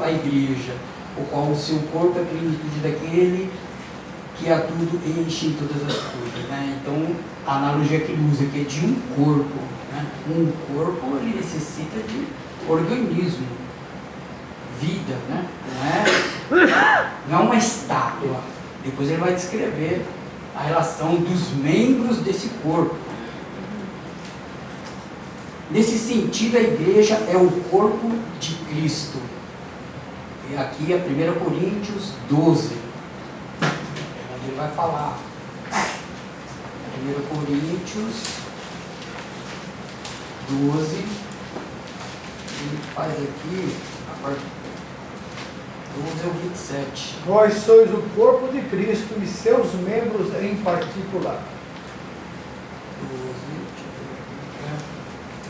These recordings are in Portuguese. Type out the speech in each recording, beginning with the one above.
a igreja, o qual o seu corpo é a plenitude daquele que a tudo enche em todas as coisas, né? Então, a analogia que ele usa aqui é de um corpo, né? Um corpo, ele necessita de organismo, vida, né? Não é uma estátua. Depois ele vai descrever a relação dos membros desse corpo. Nesse sentido, a igreja é o corpo de Cristo. E aqui é 1 Coríntios 12. Onde ele vai falar. 1 Coríntios 12. Ele faz aqui a parte 12 ao 27. Vós sois o corpo de Cristo e seus membros em particular.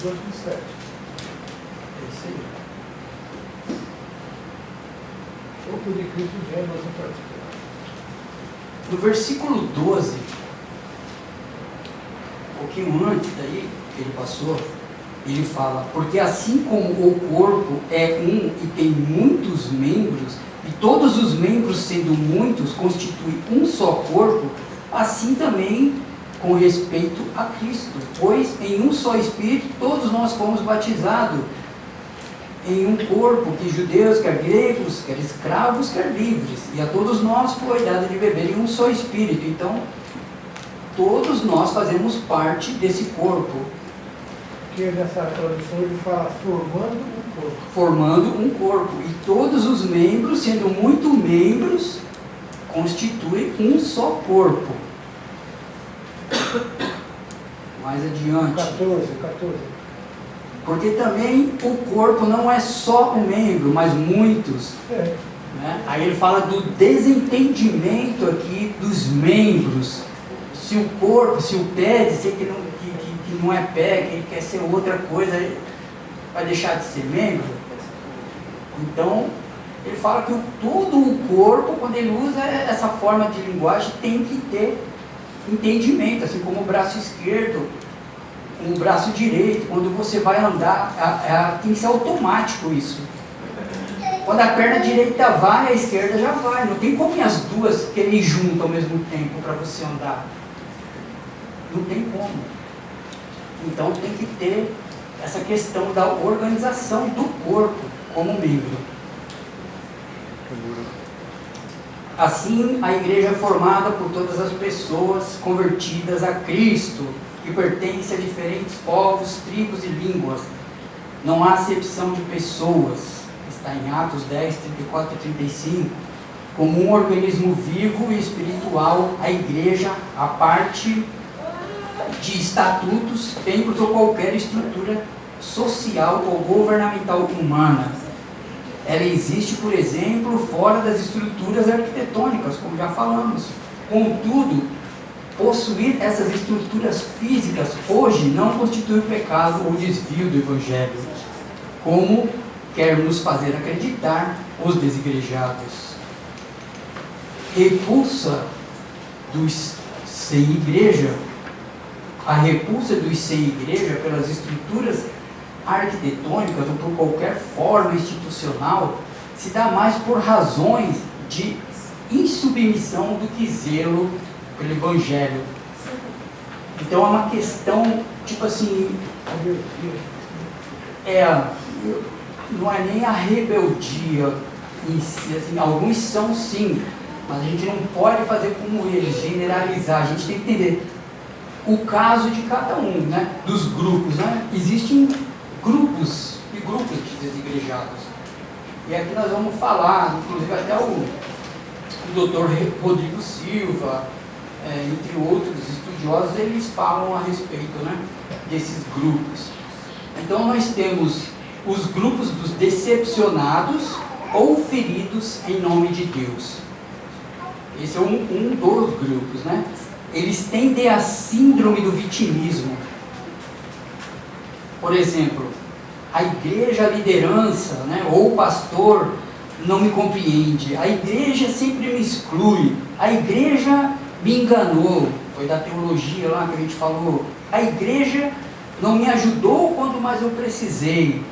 12, 27. É isso aí. Corpo de Cristo e membros em particular. No versículo 12, um pouquinho antes daí, que ele passou, ele fala, porque assim como o corpo é um e tem muitos membros, e todos os membros sendo muitos constituem um só corpo, assim também com respeito a Cristo, pois em um só Espírito todos nós fomos batizados em um corpo, que judeus, quer gregos, quer escravos, quer livres, e a todos nós foi dado de beber em um só Espírito. Então, todos nós fazemos parte desse corpo. Porque nessa tradução ele fala formando um corpo. Formando um corpo. E todos os membros, sendo muito membros, constituem um só corpo. Mais adiante. 14. Porque também o corpo não é só um membro, mas muitos. É. Né? Aí ele fala do desentendimento aqui dos membros. Se o corpo, se o pé dizer que não é pé, que ele quer ser outra coisa, ele vai deixar de ser membro. Então, ele fala que todo o corpo, quando ele usa essa forma de linguagem, tem que ter entendimento, assim como o braço esquerdo, o braço direito. Quando você vai andar, tem que ser automático isso. Quando a perna direita vai, a esquerda já vai. Não tem como as duas querer ir junto ao mesmo tempo para você andar. Não tem como. Então tem que ter essa questão da organização do corpo como membro. Assim, a igreja é formada por todas as pessoas convertidas a Cristo, que pertencem a diferentes povos, tribos e línguas. Não há acepção de pessoas. Está em Atos 10, 34 e 35. Como um organismo vivo e espiritual, a igreja, a parte de estatutos, membros ou qualquer estrutura social ou governamental humana. Ela existe, por exemplo, fora das estruturas arquitetônicas, como já falamos. Contudo, possuir essas estruturas físicas hoje não constitui pecado ou desvio do Evangelho, como quer nos fazer acreditar os desigrejados. Repulsa dos sem igreja. A repulsa dos sem igreja pelas estruturas arquitetônicas ou por qualquer forma institucional se dá mais por razões de insubmissão do que zelo pelo Evangelho. Então é uma questão, tipo assim, não é nem a rebeldia em si, assim, alguns são sim, mas a gente não pode fazer como eles, generalizar. A gente tem que entender o caso de cada um, né? Dos grupos, né? Existem grupos e grupos de desigrejados. E aqui nós vamos falar, inclusive até o Dr. Rodrigo Silva, entre outros estudiosos, eles falam a respeito, né, desses grupos. Então nós temos os grupos dos decepcionados ou feridos em nome de Deus. Esse é um dos grupos, né? Eles tendem a síndrome do vitimismo. Por exemplo, a igreja, a liderança, né, ou o pastor não me compreende, a igreja sempre me exclui, a igreja me enganou, foi da teologia lá que a gente falou, a igreja não me ajudou quando mais eu precisei.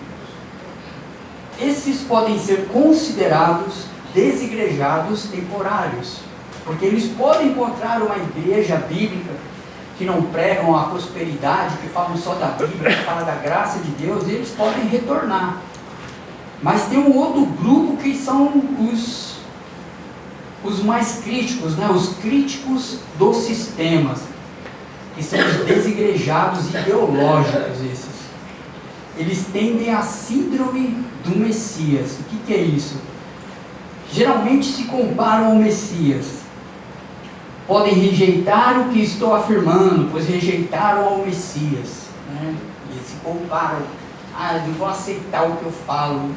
esses podem ser considerados desigrejados temporários, porque eles podem encontrar uma igreja bíblica que não pregam a prosperidade, que falam só da Bíblia, que falam da graça de Deus, e eles podem retornar. Mas tem um outro grupo que são os mais críticos, né? Os críticos dos sistemas, que são os desigrejados ideológicos esses. Eles tendem a síndrome do Messias. O que é isso? Geralmente se comparam ao Messias. Podem rejeitar o que estou afirmando, pois rejeitaram ao Messias. Né? E se comparam. Não vão aceitar o que eu falo.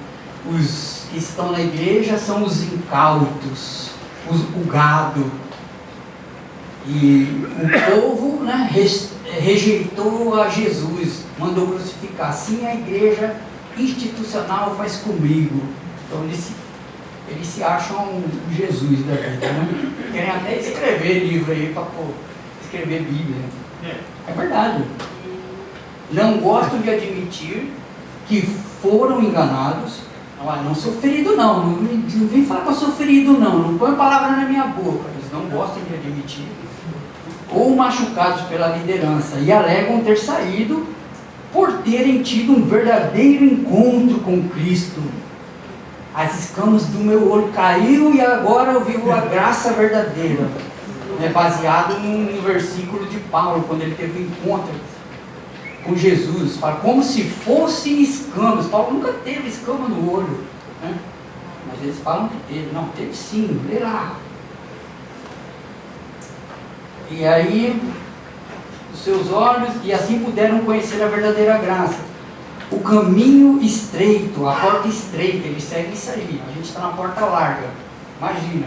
Os que estão na igreja são os incautos, o gado. E o povo, né, rejeitou a Jesus, mandou crucificar. Assim a igreja institucional faz comigo. Então eles se acham Jesus da vida, né? Querem até escrever livro aí para escrever Bíblia. É verdade. Não gostam de admitir que foram enganados. Não sou ferido não vem falar que eu sou ferido não põe palavra na minha boca. Eles não gostam de admitir. Ou machucados pela liderança e alegam ter saído por terem tido um verdadeiro encontro com Cristo. As escamas do meu olho caiu e agora eu vivo a graça verdadeira. É baseado num versículo de Paulo, quando ele teve um encontro com Jesus. Fala como se fossem escamas. Paulo nunca teve escama no olho, né? Mas eles falam que teve. Não, teve sim, lê lá. E aí, os seus olhos, e assim puderam conhecer a verdadeira graça. O caminho estreito, a porta estreita, ele segue isso aí. A gente está na porta larga. Imagina.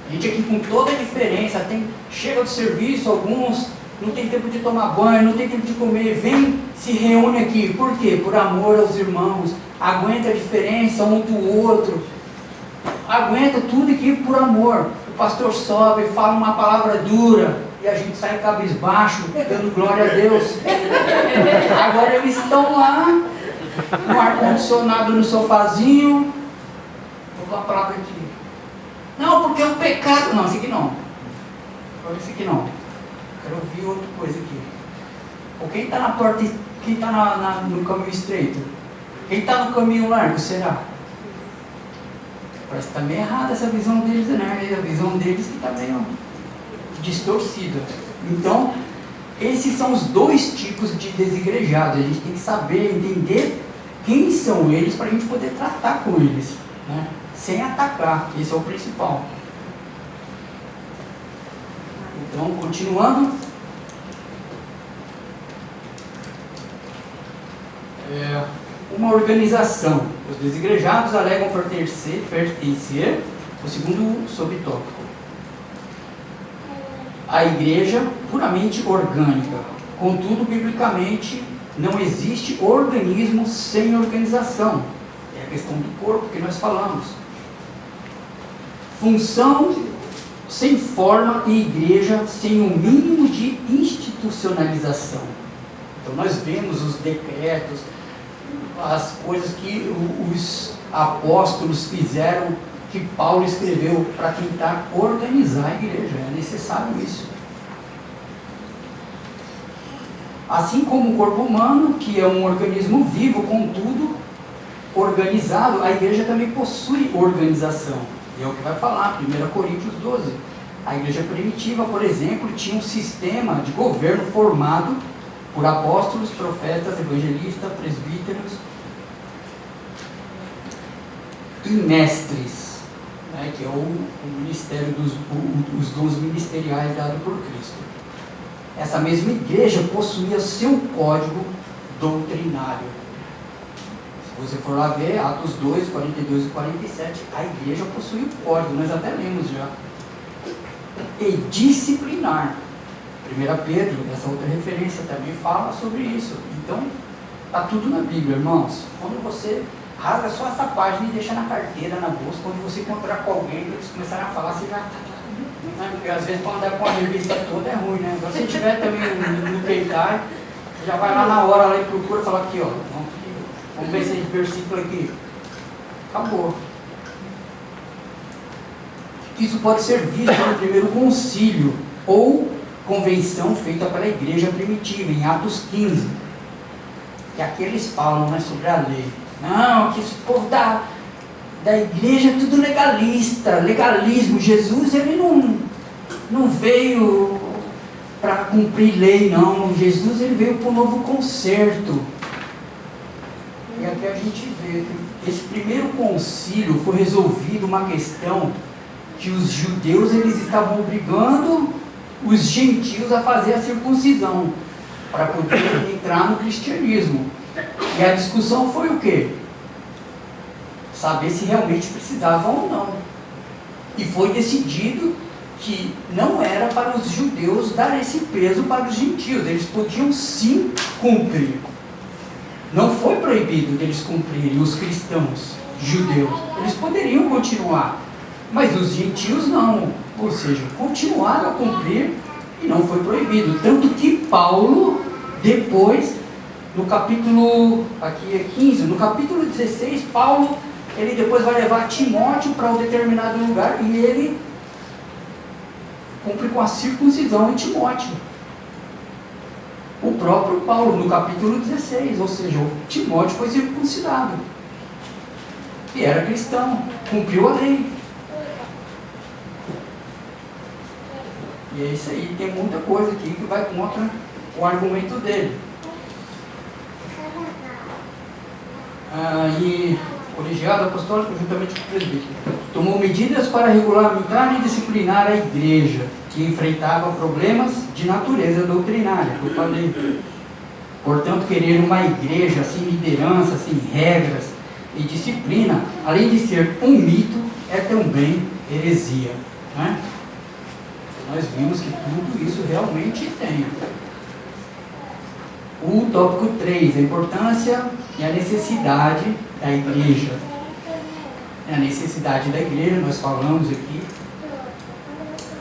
A gente aqui com toda a diferença, chega do serviço, alguns não tem tempo de tomar banho, não tem tempo de comer, vem, se reúne aqui. Por quê? Por amor aos irmãos. Aguenta a diferença um do outro. Aguenta tudo aqui por amor. O pastor sobe, fala uma palavra dura e a gente sai cabisbaixo, dando glória a Deus. Agora eles estão lá, no ar-condicionado, no sofazinho. Vou falar a palavra aqui. Não, porque é um pecado. Não, esse aqui não. Esse aqui não. Quero ouvir outra coisa aqui. Ou quem está na porta, quem está no caminho estreito? Quem está no caminho largo, será? Parece que está meio errada essa visão deles, né? A visão deles que está meio distorcida. Então, esses são os dois tipos de desigrejados. A gente tem que saber, entender quem são eles para a gente poder tratar com eles, né? Sem atacar. Esse é o principal. Então, continuando. Uma organização. Os desigrejados alegam pertencer o segundo subtópico. A igreja puramente orgânica. Contudo, biblicamente, não existe organismo sem organização. É a questão do corpo que nós falamos. Função sem forma e igreja sem o mínimo de institucionalização. Então nós vemos os decretos, as coisas que os apóstolos fizeram, que Paulo escreveu para tentar organizar a igreja. É necessário isso. Assim como o corpo humano, que é um organismo vivo, contudo, organizado, a igreja também possui organização. E é o que vai falar, 1 Coríntios 12. A igreja primitiva, por exemplo, tinha um sistema de governo formado por apóstolos, profetas, evangelistas, presbíteros e mestres, né, que é o ministério os dons ministeriais dados por Cristo. Essa mesma igreja possuía seu código doutrinário. Se você for lá ver, Atos 2, 42 e 47, a igreja possui o código, nós até lemos já. E disciplinar. 1 Pedro, essa outra referência também fala sobre isso. Então, está tudo na Bíblia, irmãos. Quando você rasga só essa página e deixa na carteira, na bolsa, quando você encontrar com alguém, eles começarem a falar, você já... Porque às vezes para andar com a revista toda é ruim, né? Então, se tiver também no peitar, você já vai lá na hora lá e procura falar aqui, ó. Vamos ver esse versículo aqui. Acabou. Isso pode ser visto no primeiro concílio ou convenção feita pela igreja primitiva, em Atos 15. Que aqui eles falam, né, sobre a lei. Não, que esse povo da igreja é tudo legalista, legalismo. Jesus, ele não veio para cumprir lei, não. Jesus, ele veio para um novo concerto. E aqui a gente vê que esse primeiro concílio foi resolvido uma questão que os judeus, eles estavam obrigando os gentios a fazer a circuncisão para poder entrar no cristianismo. E a discussão foi o quê? Saber se realmente precisavam ou não. E foi decidido que não era para os judeus dar esse peso para os gentios. Eles podiam sim cumprir. Não foi proibido deles cumprirem, os cristãos judeus. Eles poderiam continuar, mas os gentios não. Ou seja, continuaram a cumprir e não foi proibido. Tanto que Paulo, depois, no capítulo, aqui é 15, no capítulo 16, Paulo, ele depois vai levar Timóteo para um determinado lugar e ele cumpre com a circuncisão em Timóteo. O próprio Paulo, no capítulo 16, ou seja, o Timóteo foi circuncidado. E era cristão, cumpriu a lei. E é isso aí, tem muita coisa aqui que vai contra o argumento dele. E colegiado apostólico, juntamente com o presbítero, tomou medidas para regulamentar e disciplinar a igreja, que enfrentava problemas de natureza doutrinária, que eu falei. Portanto, querer uma igreja sem liderança, sem regras e disciplina, além de ser um mito, é também heresia. Né? Nós vimos que tudo isso realmente tem. O tópico 3, a importância e a necessidade da igreja. A necessidade da igreja, nós falamos aqui.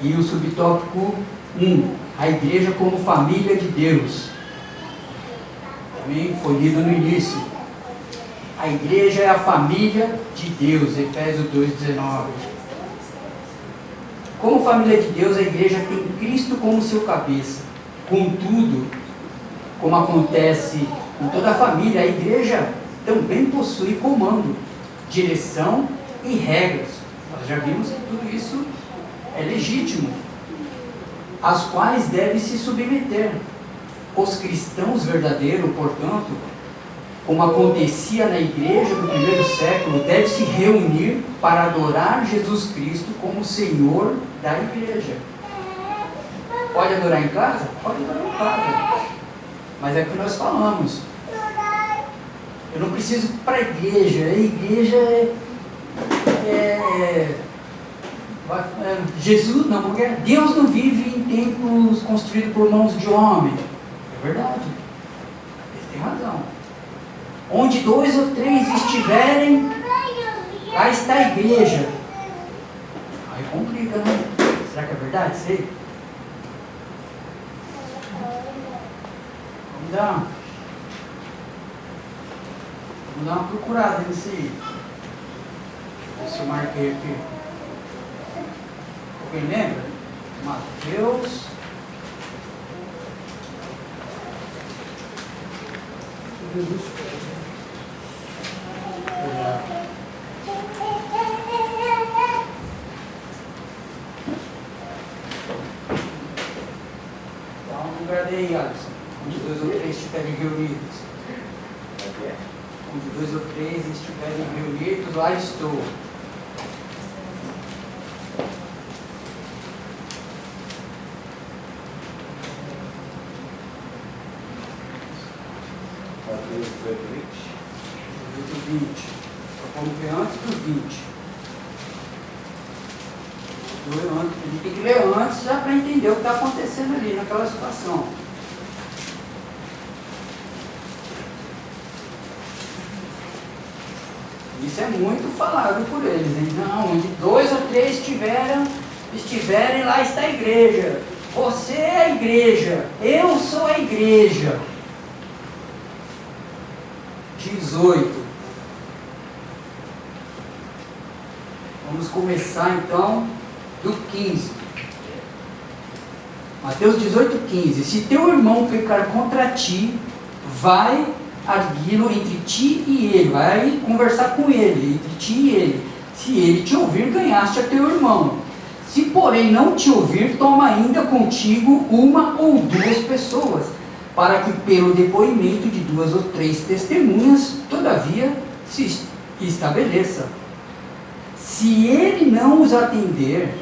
E o subtópico 1, a igreja como família de Deus. Também foi lido no início. A igreja é a família de Deus, Efésios 2,19. Como família de Deus, a igreja tem Cristo como seu cabeça. Contudo, como acontece em toda a família, a igreja também possui comando, direção e regras. Nós já vimos que tudo isso é legítimo, às quais deve se submeter. Os cristãos verdadeiros, portanto, como acontecia na igreja do primeiro século, devem se reunir para adorar Jesus Cristo como Senhor da igreja. Pode adorar em casa? Pode adorar em casa. Mas é o que nós falamos. Eu não preciso ir para a igreja. A igreja Jesus não, porque Deus não vive em templos construídos por mãos de homem. É verdade. Eles têm razão. Onde 2 ou 3 estiverem, lá está a igreja. Aí complica, né? Será que é verdade? Sei. Vamos dar uma procurada nisso aí. Deixa eu ver se eu marquei aqui. Alguém lembra? Mateus. Dá um lugar aí, Alisson. Onde 2 ou 3 estiverem reunidos. Onde 2 ou 3 estiverem reunidos, lá estou. Mateus 20. Vamos ver antes do 20. A gente tem que ler antes já para entender o que está acontecendo ali naquela situação. Isso é muito falado por eles, hein? Não, onde 2 ou 3 estiverem, lá está a igreja. Você é a igreja, eu sou a igreja. 18. Vamos começar então do 15. Mateus 18:15. Se teu irmão pecar contra ti, vai arguí-lo entre ti e ele. Vai conversar com ele, entre ti e ele. Se ele te ouvir, ganhaste a teu irmão. Se porém não te ouvir, toma ainda contigo uma ou duas pessoas, para que pelo depoimento de 2 ou 3 testemunhas, todavia, se estabeleça. Se ele não os atender,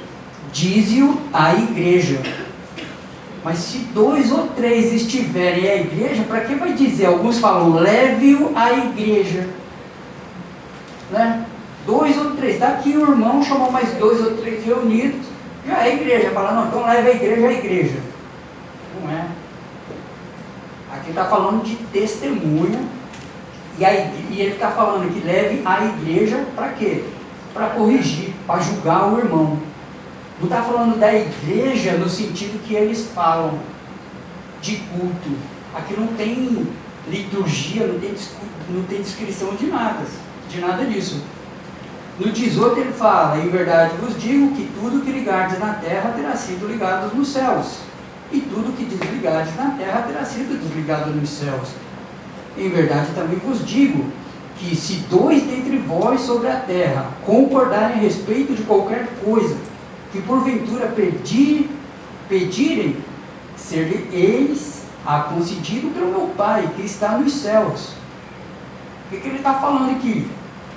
dize-o à igreja. Mas se 2 ou 3 estiverem à igreja, para que vai dizer? Alguns falam, leve-o à igreja. Né? 2 ou 3, está aqui o irmão, chamou mais 2 ou 3 reunidos, já é a igreja. Fala, não, então leve a igreja à igreja. Não é. Aqui está falando de testemunha, e ele está falando que leve a igreja para quê? Para corrigir, para julgar o irmão. Não está falando da igreja no sentido que eles falam, de culto. Aqui não tem liturgia, não tem descrição de nada disso. No 18 ele fala, em verdade vos digo que tudo que ligardes na terra terá sido ligado nos céus, e tudo que desligardes na terra terá sido desligado nos céus. Em verdade também vos digo que se 2 dentre vós sobre a terra concordarem a respeito de qualquer coisa, que porventura pedirem, ser-lhe-eis a concedido pelo meu Pai, que está nos céus. O que ele está falando aqui?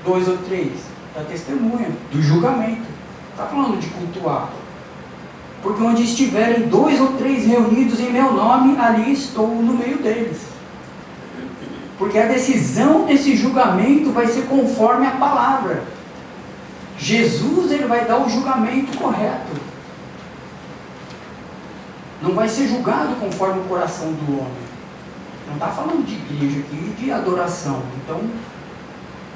2 ou 3, da testemunha, do julgamento. Está falando de cultuar. Porque onde estiverem 2 ou 3 reunidos em meu nome, ali estou no meio deles. Porque a decisão desse julgamento vai ser conforme a palavra. Jesus, ele vai dar o julgamento correto. Não vai ser julgado conforme o coração do homem. Não está falando de igreja aqui, de adoração. Então,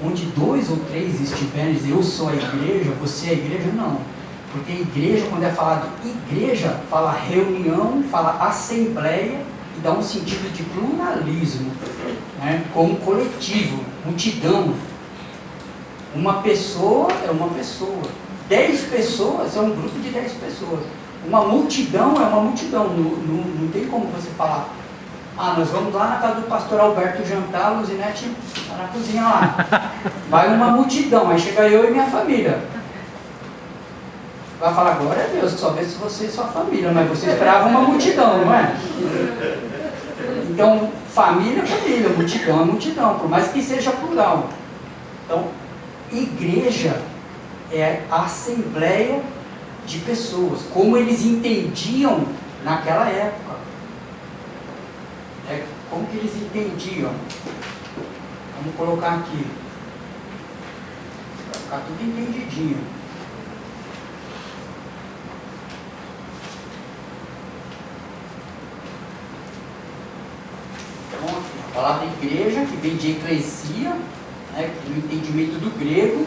onde 2 ou 3 estiverem, eu sou a igreja, você é a igreja, não. Porque igreja, quando é falado igreja, fala reunião, fala assembleia, e dá um sentido de pluralismo, né? Como coletivo, multidão. Uma pessoa é uma pessoa. 10 pessoas é um grupo de 10 pessoas. Uma multidão é uma multidão. Não tem como você falar, nós vamos lá na casa do pastor Alberto jantar, a Luzinete está na cozinha lá. Vai uma multidão, aí chega eu e minha família. Vai falar, glória a Deus, que só vê se você e sua família, mas você esperava uma multidão, não é? Então, família é família, multidão é multidão, por mais que seja plural. Então, igreja é a assembleia de pessoas, como eles entendiam naquela época. Como que eles entendiam? Vamos colocar aqui, vai ficar tudo entendidinho. Então, a palavra igreja, que vem de eclesia, né, que no entendimento do grego,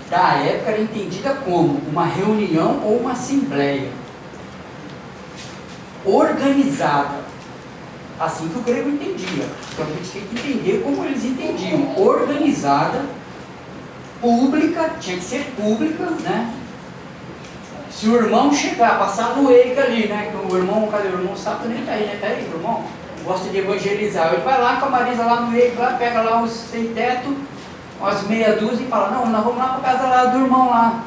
da época era entendida como uma reunião ou uma assembleia organizada, assim que o grego entendia. Então a gente tem que entender como eles entendiam. Organizada, pública, tinha que ser pública, né? Se o irmão chegar, passar no EIC ali, né? Que o irmão, cadê o irmão? Sabe nem tá aí, né? Tá aí, o irmão? Gosta de evangelizar. Ele vai lá com a Marisa lá no EIC, lá, pega lá os sem teto, umas meia dúzia e fala, não, nós vamos lá para casa lá do irmão lá.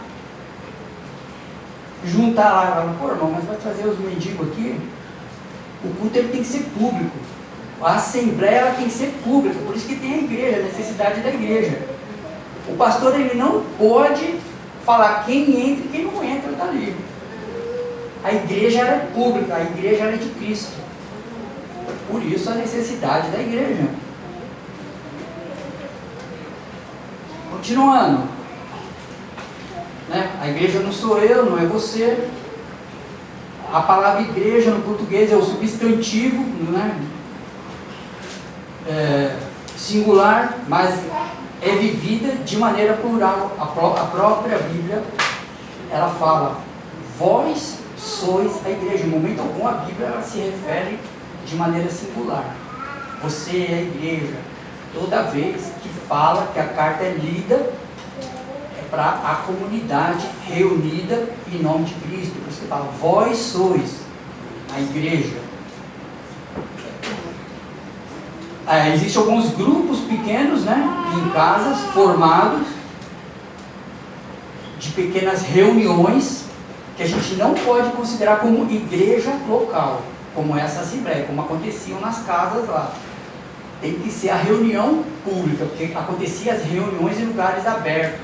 Juntar lá, fala, pô irmão, mas vai trazer os mendigos aqui? O culto ele tem que ser público. A assembleia ela tem que ser pública, por isso que tem a igreja, a necessidade da igreja. O pastor ele não pode falar quem entra e quem não entra dali. A igreja era pública, a igreja era de Cristo. Por isso a necessidade da igreja. Continuando, né? A igreja não sou eu, não é você. A palavra igreja no português é o substantivo, né? Singular, mas é vivida de maneira plural. A própria Bíblia, ela fala, vós sois a igreja. Em momento algum a Bíblia ela se refere de maneira singular. Você é a igreja. Toda vez que fala, que a carta é lida, é para a comunidade reunida em nome de Cristo. Por isso que fala, vós sois a igreja. Existem alguns grupos pequenos, né, em casas, formados, de pequenas reuniões, que a gente não pode considerar como igreja local, como essa assembleia, como aconteciam nas casas lá. Tem que ser a reunião pública, porque acontecia as reuniões em lugares abertos,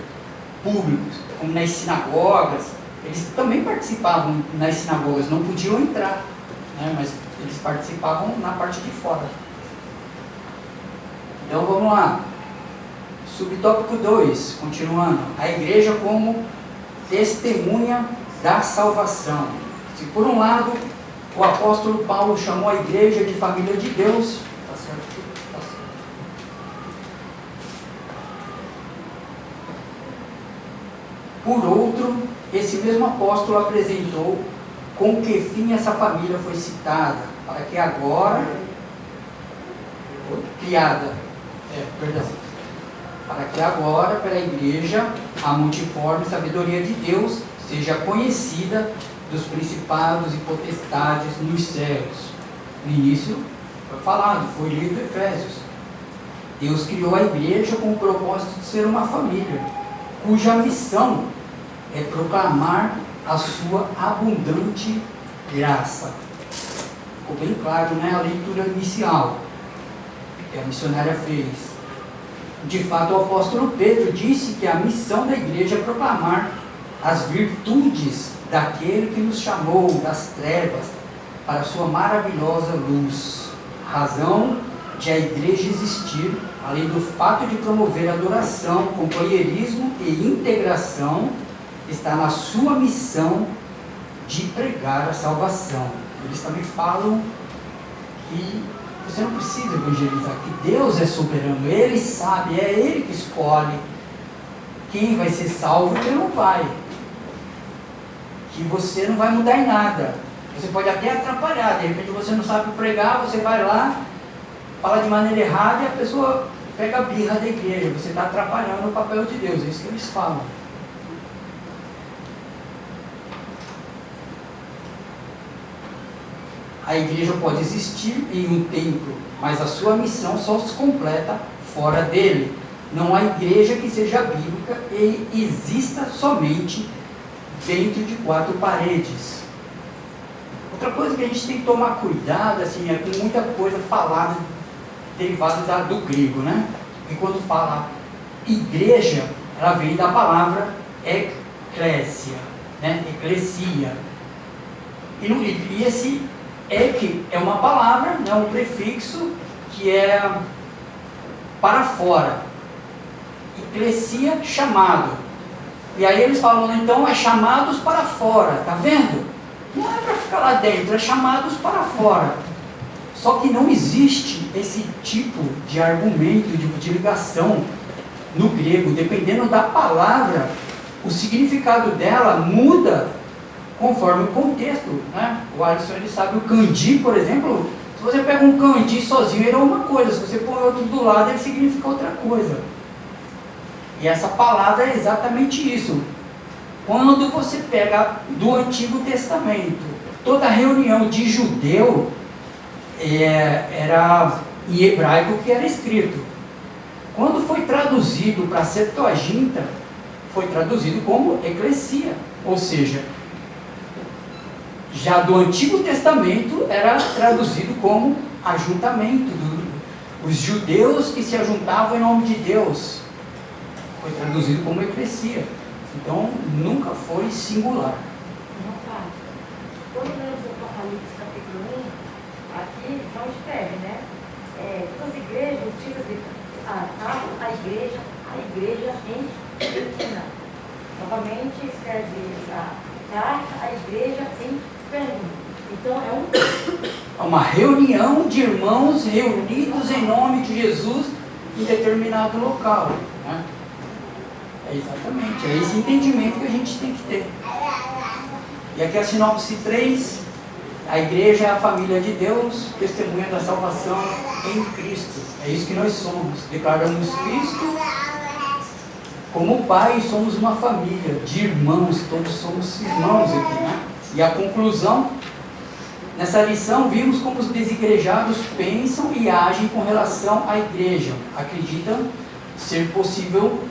públicos, como nas sinagogas. Eles também participavam nas sinagogas, não podiam entrar, né, mas eles participavam na parte de fora. Então vamos lá. Subtópico 2, continuando. A igreja como testemunha da salvação. Se por um lado o apóstolo Paulo chamou a igreja de família de Deus, tá certo? Tá certo. Por outro, esse mesmo apóstolo apresentou com que fim essa família foi citada, para que agora para que agora pela igreja a multiforme sabedoria de Deus seja conhecida dos principados e potestades nos céus. No início foi falado, foi lido Efésios. Deus criou a igreja com o propósito de ser uma família, cuja missão é proclamar a sua abundante graça. Ficou bem claro, né, a leitura inicial que a missionária fez. De fato, o apóstolo Pedro disse que a missão da igreja é proclamar as virtudes daquele que nos chamou das trevas para a sua maravilhosa luz. Razão de a igreja existir, além do fato de promover adoração, companheirismo e integração, está na sua missão de pregar a salvação. Eles também falam que você não precisa evangelizar, que Deus é soberano, Ele sabe, é Ele que escolhe quem vai ser salvo e quem não vai. Que você não vai mudar em nada. Você pode até atrapalhar, de repente você não sabe pregar, você vai lá, fala de maneira errada e a pessoa pega a birra da igreja. Você está atrapalhando o papel de Deus, é isso que eles falam. A igreja pode existir em um templo, mas a sua missão só se completa fora dele. Não há igreja que seja bíblica e exista somente dentro de 4 paredes. Outra coisa que a gente tem que tomar cuidado, assim, é com muita coisa falada, derivada do grego, né? E quando fala igreja, ela vem da palavra eclésia, né? Eclesia. E esse ek é uma palavra, né? Um prefixo que é para fora. Eclesia, chamado. E aí eles falam, então é chamados para fora, tá vendo? Não é para ficar lá dentro, é chamados para fora. Só que não existe esse tipo de argumento, de ligação no grego. Dependendo da palavra, o significado dela muda conforme o contexto, né? O Alisson, ele sabe o kanji, por exemplo. Se você pega um kanji sozinho, ele é uma coisa. Se você põe outro do lado, ele significa outra coisa. E essa palavra é exatamente isso. Quando você pega do Antigo Testamento, toda reunião de judeu era em hebraico que era escrito. Quando foi traduzido para a Septuaginta, foi traduzido como eclesia, ou seja, já do Antigo Testamento era traduzido como ajuntamento, os judeus que se ajuntavam em nome de Deus, foi traduzido como eclesia. Então, nunca foi singular. Não, pai. Quando lemos o Apocalipse capítulo 1, aqui João escreve, né? Todas as igrejas, os tipos de a igreja em Esmirna. Novamente escreve a carta, a igreja em Pérgamo. Então é uma reunião de irmãos reunidos em nome de Jesus em determinado local, né? É exatamente, é esse entendimento que a gente tem que ter. E aqui a sinopse 3, a igreja é a família de Deus, testemunha da salvação em Cristo. É isso que nós somos, declaramos Cristo Como pai, somos uma família de irmãos, todos somos irmãos aqui, né? E a conclusão, nessa lição, vimos como os desigrejados pensam e agem com relação à igreja. Acreditam ser possível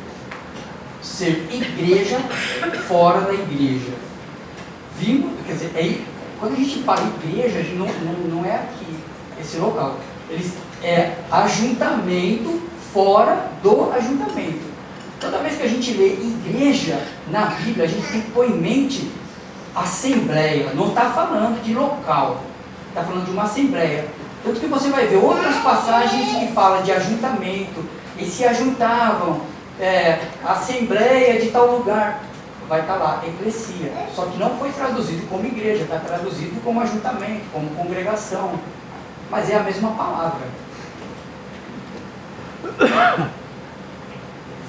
ser igreja fora da igreja. Vimos, quer dizer, quando a gente fala igreja, a gente não é aqui, esse local. É ajuntamento fora do ajuntamento. Toda vez que a gente lê igreja na Bíblia, a gente tem que pôr em mente assembleia. Não está falando de local, está falando de uma assembleia. Tanto que você vai ver outras passagens que falam de ajuntamento, e se ajuntavam, assembleia de tal lugar, vai estar lá, eclesia. Só que não foi traduzido como igreja, está traduzido como ajuntamento, como congregação. Mas é a mesma palavra.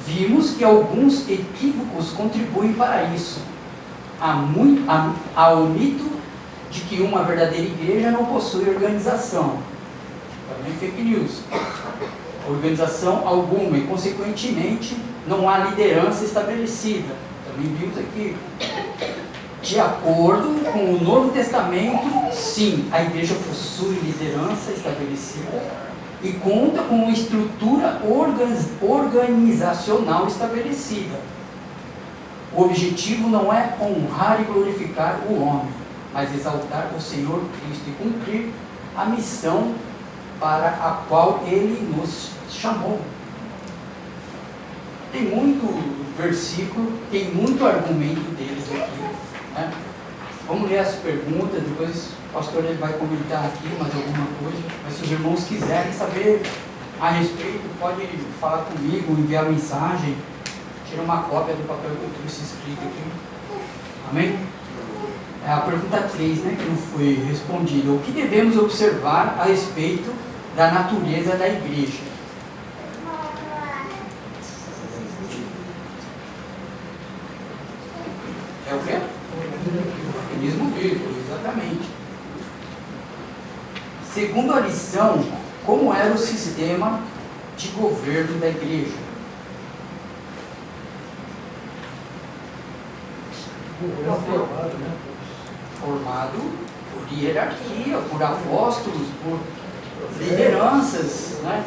Vimos que alguns equívocos contribuem para isso. Há o mito de que uma verdadeira igreja não possui organização. Também fake news. Organização alguma e, consequentemente, não há liderança estabelecida. Também vimos aqui. De acordo com o Novo Testamento, sim, a igreja possui liderança estabelecida e conta com uma estrutura organizacional estabelecida. O objetivo não é honrar e glorificar o homem, mas exaltar o Senhor Cristo e cumprir a missão para a qual Ele nos chamou. Tem muito versículo, tem muito argumento deles aqui, né? Vamos ler as perguntas, depois o pastor ele vai comentar aqui mais alguma coisa. Mas se os irmãos quiserem saber a respeito, pode falar comigo, enviar mensagem, tira uma cópia do papel que eu trouxe escrito aqui. Amém? É a pergunta 3, né, que não foi respondida. O que devemos observar a respeito da natureza da igreja? É o quê? Organismo vivo, exatamente. Segundo a lição, como era o sistema de governo da igreja? Formado, né? Formado por hierarquia, por apóstolos, por lideranças, né?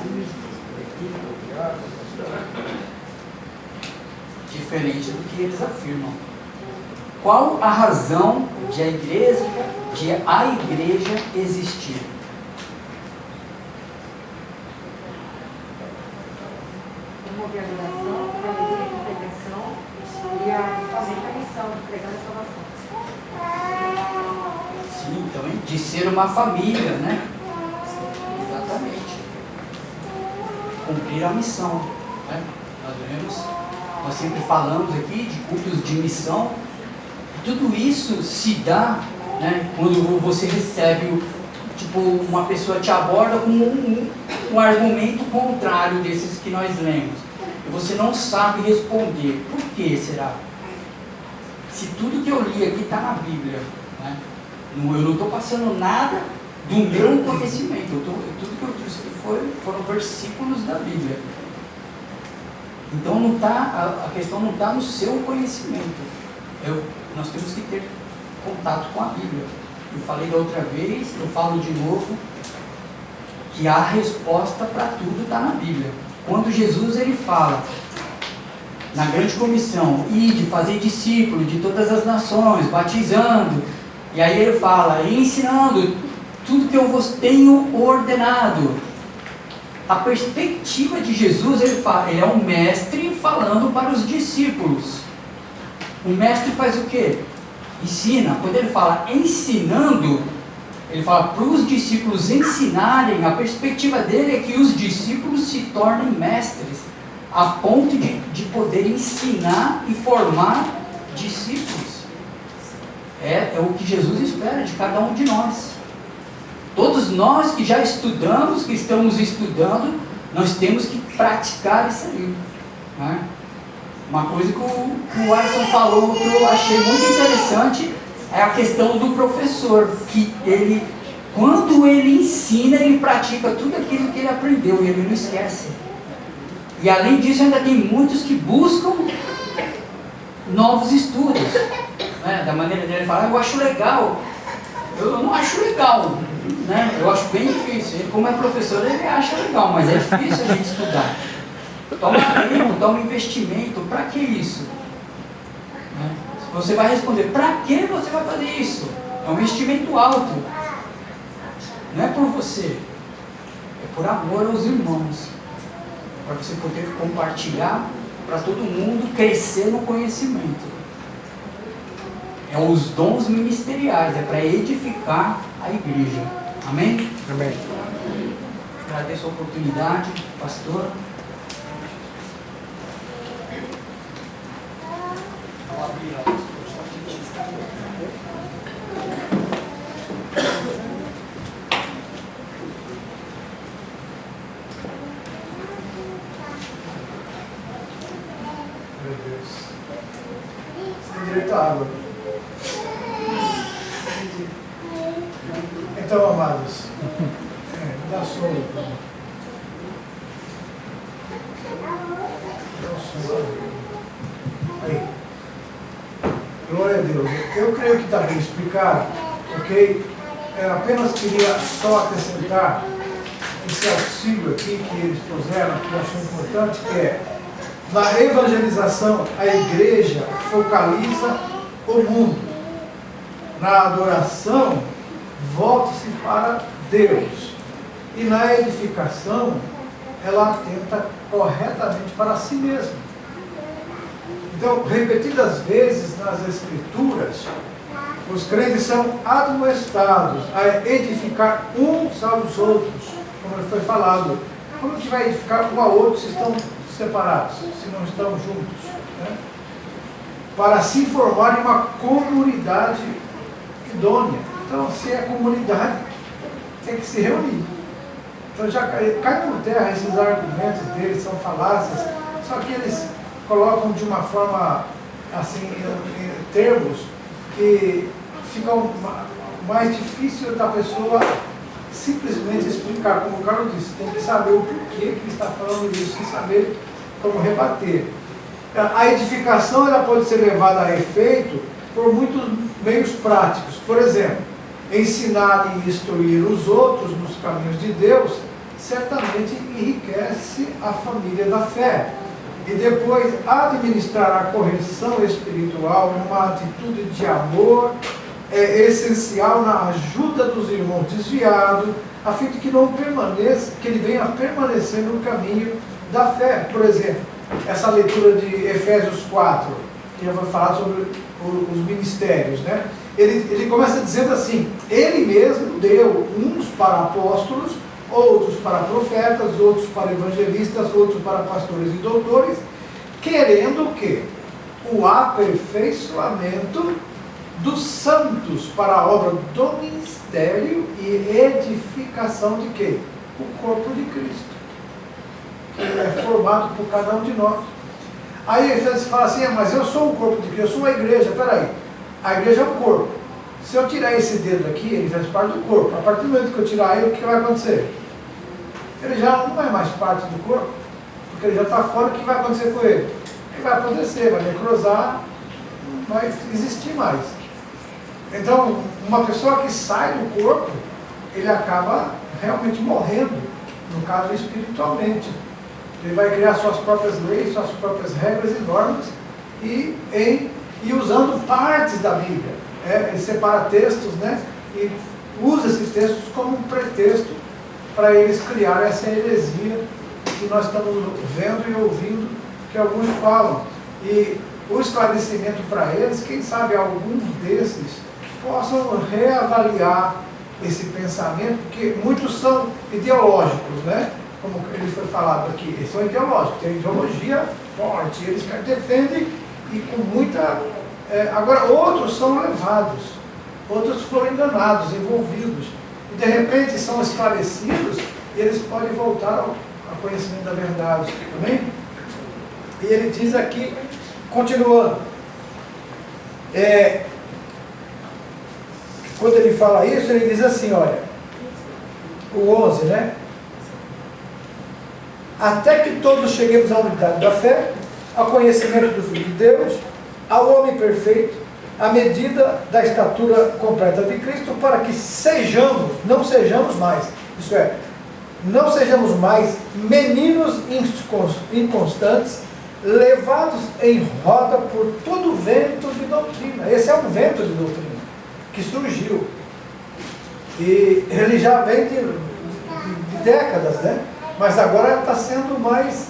Diferente do que eles afirmam. Qual a razão de a igreja existir? Promover a adoração, promover a compreensão e somente a missão de pregar a salvação. Sim, também de ser uma família, né? Exatamente. Cumprir a missão, né? Nós sempre falamos aqui de cultos de missão. Tudo isso se dá, né, quando você recebe, tipo, uma pessoa te aborda com um argumento contrário desses que nós lemos. E você não sabe responder. Por que será? Se tudo que eu li aqui está na Bíblia, né? Eu não estou passando nada do meu conhecimento. Tudo que eu trouxe aqui foram versículos da Bíblia. Então a questão não está no seu conhecimento. Nós temos que ter contato com a Bíblia. Eu falei da outra vez, eu falo de novo, que a resposta para tudo está na Bíblia. Quando Jesus ele fala, na grande comissão, ide, fazer discípulo de todas as nações, batizando, e aí ele fala, e ensinando tudo que eu vos tenho ordenado. A perspectiva de Jesus, ele é um mestre falando para os discípulos. O mestre faz o quê? Ensina. Quando ele fala ensinando, ele fala para os discípulos ensinarem. A perspectiva dele é que os discípulos se tornem mestres, a ponto de poder ensinar e formar discípulos. É o que Jesus espera de cada um de nós. Todos nós que já estudamos, que estamos estudando, nós temos que praticar isso aí, né? Uma coisa que o Alisson falou que eu achei muito interessante é a questão do professor, que ele, quando ele ensina, ele pratica tudo aquilo que ele aprendeu e ele não esquece. E além disso, ainda tem muitos que buscam novos estudos. Né? Da maneira dele falar, eu acho legal. Eu não acho legal. Né? Eu acho bem difícil. Ele, como é professor, ele acha legal, mas é difícil a gente estudar. Toma tempo, toma investimento. Para que isso? Né? Você vai responder, para que você vai fazer isso? É um investimento alto. Não é por você. É por amor aos irmãos. Para você poder compartilhar para todo mundo crescer no conhecimento. É os dons ministeriais, é para edificar a igreja. Amém? Amém. Agradeço a oportunidade, pastor. Meu Deus. Você tem direito à água. Então, amados, me dá som. Dá um som. Aí. Glória a Deus. Eu creio que está bem explicado, ok? Eu apenas queria só acrescentar esse auxílio aqui que eles puseram, que eu acho importante, que é, na evangelização, a igreja focaliza o mundo. Na adoração, volta-se para Deus. E na edificação, ela atenta corretamente para si mesma. Então, repetidas vezes nas Escrituras, os crentes são admoestados a edificar uns aos outros, como foi falado. Como que vai edificar um ao outro se estão separados, se não estão juntos? Né? Para se formar uma comunidade idônea. Então, se é comunidade, tem que se reunir. Então, já cai por terra esses argumentos deles, são falácias, só que eles colocam de uma forma, assim, em termos que ficam mais difícil da pessoa simplesmente explicar. Como o Carlos disse, tem que saber o porquê que ele está falando isso e saber como rebater. A edificação ela pode ser levada a efeito por muitos meios práticos. Por exemplo, ensinar e instruir os outros nos caminhos de Deus certamente enriquece a família da fé. E depois, administrar a correção espiritual numa atitude de amor é essencial na ajuda dos irmãos desviados, a fim de que não permaneça, que ele venha a permanecer no caminho da fé. Por exemplo, essa leitura de Efésios 4, que eu vou falar sobre os ministérios, né? Ele começa dizendo assim: ele mesmo deu uns para apóstolos, outros para profetas, outros para evangelistas, outros para pastores e doutores, querendo o quê? O aperfeiçoamento dos santos para a obra do ministério e edificação de quê? O corpo de Cristo, que é formado por cada um de nós. Aí você fala assim: mas eu sou o corpo de Cristo, eu sou a igreja. Peraí, a igreja é o corpo. Se eu tirar esse dedo aqui, ele faz parte do corpo. A partir do momento que eu tirar ele, o que vai acontecer? Ele já não é mais parte do corpo, porque ele já está fora. O que vai acontecer com ele? Ele vai apodrecer, vai necrosar, não vai existir mais. Então, uma pessoa que sai do corpo, ele acaba realmente morrendo, no caso espiritualmente. Ele vai criar suas próprias leis, suas próprias regras e normas, e usando partes da Bíblia. Ele separa textos, né, e usa esses textos como um pretexto para eles criarem essa heresia que nós estamos vendo e ouvindo, que alguns falam. E o esclarecimento para eles, quem sabe alguns desses possam reavaliar esse pensamento, porque muitos são ideológicos, né? Como ele foi falado aqui, eles são ideológicos, tem ideologia forte, eles defendem e com muita... agora, outros são levados, outros foram enganados, envolvidos, e de repente são esclarecidos, e eles podem voltar ao conhecimento da verdade, amém? E ele diz aqui, continuando, quando ele fala isso, ele diz assim, olha, o 11, né? até que todos cheguemos à unidade da fé, ao conhecimento do Filho de Deus, ao homem perfeito, à medida da estatura completa de Cristo, para que não sejamos mais, isso é, não sejamos mais meninos inconstantes, levados em roda por todo vento de doutrina. Esse é um vento de doutrina que surgiu. E ele já vem de décadas, né? Mas agora está sendo mais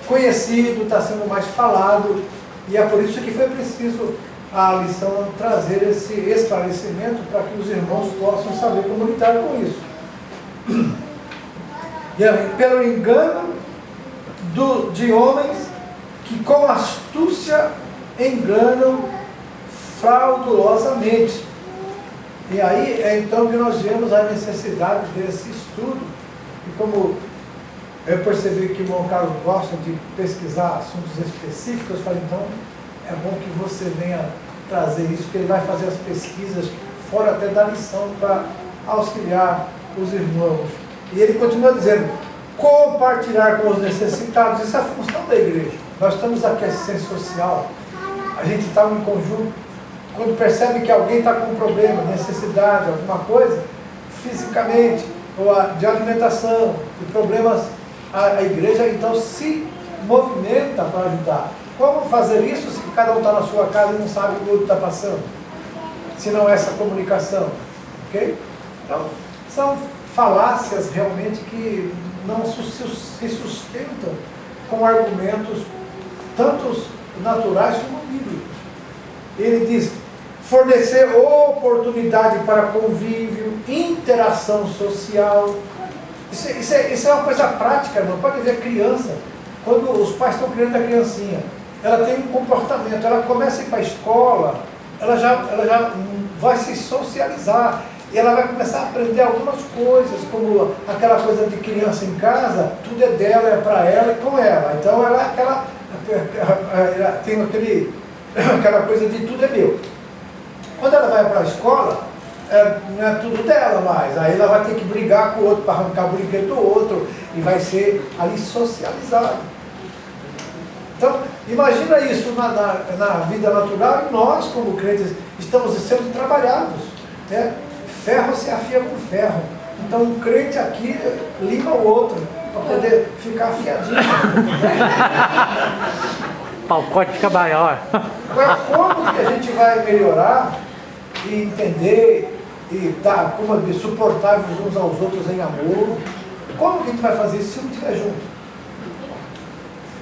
conhecido, está sendo mais falado, e é por isso que foi preciso a lição trazer esse esclarecimento para que os irmãos possam saber como lidar com isso. E pelo engano de homens que com astúcia enganam fraudulosamente. E aí é então que nós vemos a necessidade desse estudo. E como eu percebi que o irmão Carlos gosta de pesquisar assuntos específicos, eu falei, então é bom que você venha trazer isso, porque ele vai fazer as pesquisas fora até da lição para auxiliar os irmãos. E ele continua dizendo, compartilhar com os necessitados, isso é a função da igreja. Nós estamos aqui, assistência social, a gente está em conjunto. Quando percebe que alguém está com um problema, necessidade, alguma coisa, fisicamente, ou de alimentação, de problemas, a igreja então se movimenta para ajudar. Como fazer isso se cada um está na sua casa e não sabe o que o outro está passando? Se não é essa comunicação. Ok? Então, são falácias realmente que não se sustentam com argumentos tanto naturais como bíblicos. Ele diz, fornecer oportunidade para convívio, interação social. Isso é uma coisa prática, irmão. Pode ver criança, quando os pais estão criando a criancinha, ela tem um comportamento, ela começa a ir para a escola, ela já vai se socializar, e ela vai começar a aprender algumas coisas, como aquela coisa de criança em casa, tudo é dela, é para ela e com ela. Então ela tem aquela coisa de tudo é meu. Quando ela vai para a escola, não é tudo dela mais, aí ela vai ter que brigar com o outro para arrancar o brinquedo do outro, e vai ser ali socializado. Então, imagina isso na vida natural, e nós, como crentes, estamos sendo trabalhados, né? Ferro se afia com ferro. Então, um crente aqui liga o outro, para poder ficar afiadinho. O pacote fica maior. Agora, como que a gente vai melhorar e entender e dar, como suportar uns aos outros em amor? Como que a gente vai fazer isso se não estiver junto?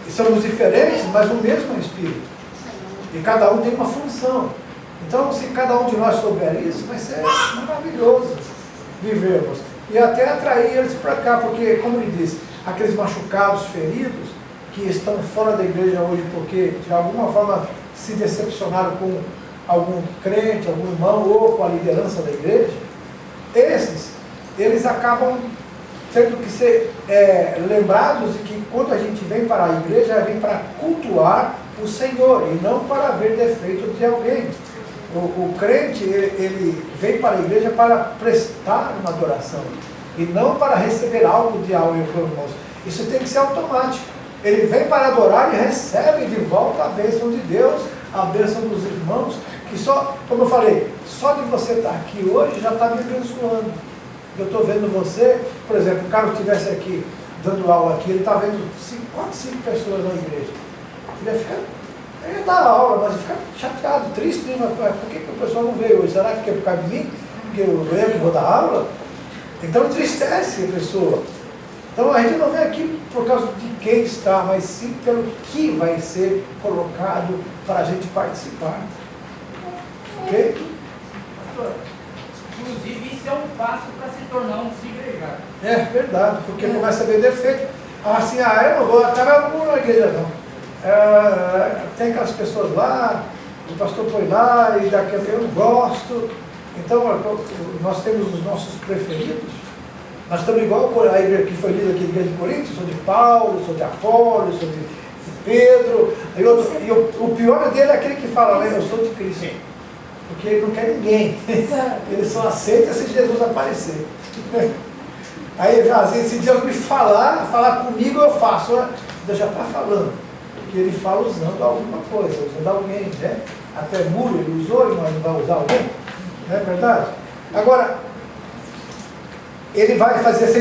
E somos diferentes, mas o mesmo Espírito. E cada um tem uma função. Então, se cada um de nós souber isso, vai ser maravilhoso vivermos. E até atrair eles para cá, porque, como ele diz, aqueles machucados, feridos, que estão fora da igreja hoje porque de alguma forma se decepcionaram com algum crente, algum irmão ou com a liderança da igreja, eles acabam tendo que ser lembrados de que quando a gente vem para a igreja, vem para cultuar o Senhor e não para ver defeito de alguém. O crente, ele vem para a igreja para prestar uma adoração e não para receber algo de alguém, irmãos. Isso tem que ser automático. Ele vem para adorar e recebe de volta a bênção de Deus, a bênção dos irmãos, que só, como eu falei, só de você estar aqui hoje já está me abençoando. Eu estou vendo você, por exemplo, o Carlos estivesse aqui, dando aula aqui, ele está vendo 4, 5 pessoas na igreja. Ele ia dar aula, mas fica chateado, triste, mas por que o pessoal não veio hoje? Será que é por causa de mim? Porque eu que vou dar aula? Então entristece a pessoa. Então a gente não vem aqui por causa de quem está, mas sim pelo que vai ser colocado para a gente participar. Ok? Inclusive, isso é um passo para se tornar um igrejário. É verdade, porque começa a ver defeito. Assim, eu não vou, até eu não vou na igreja não. Tem aquelas pessoas lá, o pastor foi lá e daqui a pouco eu não gosto. Então, nós temos os nossos preferidos. Nós estamos igual a igreja que foi lida aqui de Igreja de Corinto, sou de Paulo, sou de Apolo, sou de Pedro. E o pior dele é aquele que fala, eu sou de Cristo. Porque ele não quer ninguém. Ele só aceita se Jesus aparecer. Aí, assim, se Deus me falar comigo, eu faço. Deus já está falando. Porque ele fala usando alguma coisa, usando alguém, né? Até muro ele usou, mas não vai usar alguém. Não é verdade? Agora, ele vai fazer essa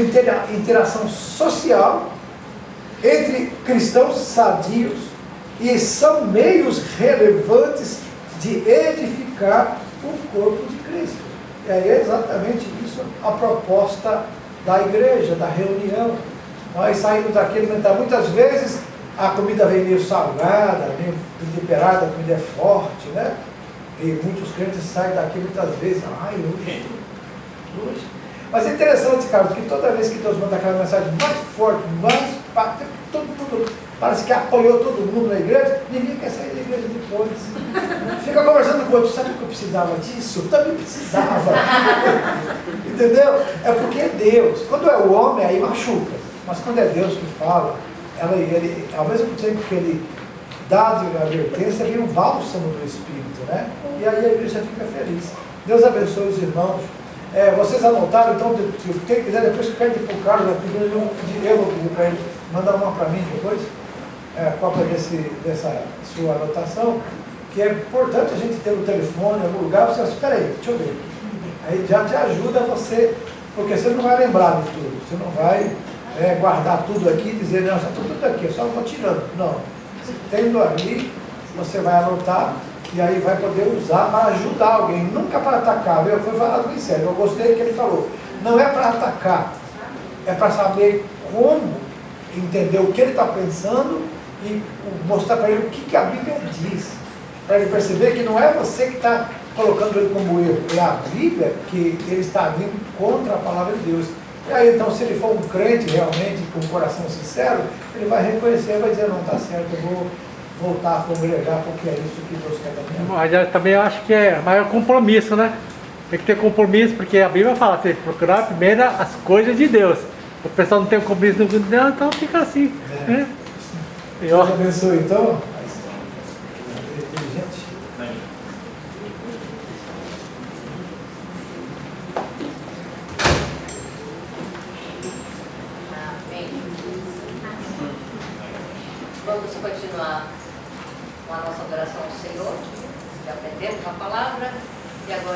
interação social entre cristãos sadios e são meios relevantes de edificar o corpo de Cristo. E aí é exatamente isso a proposta da igreja, da reunião. Nós saímos daqui alimentar. Muitas vezes a comida vem meio salgada, meio temperada, a comida é forte, né? E muitos crentes saem daqui muitas vezes, hoje. Mas é interessante, Carlos, que toda vez que Deus manda aquela mensagem mais forte, todo mundo parece que apoiou todo mundo na igreja, ninguém quer sair da igreja depois. Fica conversando com o outro, sabe que eu precisava disso? Eu também precisava. Entendeu? É porque é Deus. Quando é o homem, aí machuca. Mas quando é Deus que fala, ele, ao mesmo tempo que ele dá a advertência, vem um bálsamo do Espírito, né? E aí a igreja fica feliz. Deus abençoe os irmãos. Vocês anotaram, então, quem quiser depois pede para o Carlos, eu pedi para ele, manda uma para mim depois, cópia dessa sua anotação, que é importante a gente ter o telefone em algum lugar, você espera aí, deixa eu ver. Aí já te ajuda você, porque você não vai lembrar de tudo, você não vai guardar tudo aqui e dizer, não, já está tudo aqui, eu só vou tirando. Não, tendo ali, você vai anotar, e aí vai poder usar para ajudar alguém, nunca para atacar. Eu fui falado bem sério, eu gostei que ele falou. Não é para atacar, é para saber como entender o que ele está pensando e mostrar para ele o que a Bíblia diz. Para ele perceber que não é você que está colocando ele como erro, é a Bíblia que ele está vindo contra a palavra de Deus. E aí então, se ele for um crente realmente, com o coração sincero, ele vai reconhecer, vai dizer, não, está certo, eu vou voltar a congregar, porque é isso que Deus quer da minha vida. Mas eu também acho que é maior compromisso, né? Tem que ter compromisso, porque a Bíblia fala assim, procurar primeiro as coisas de Deus. O pessoal não tem compromisso no Deus, então fica assim. Né? Deus abençoe então. Vamos continuar com a nossa adoração ao Senhor. Já aprendemos a palavra e agora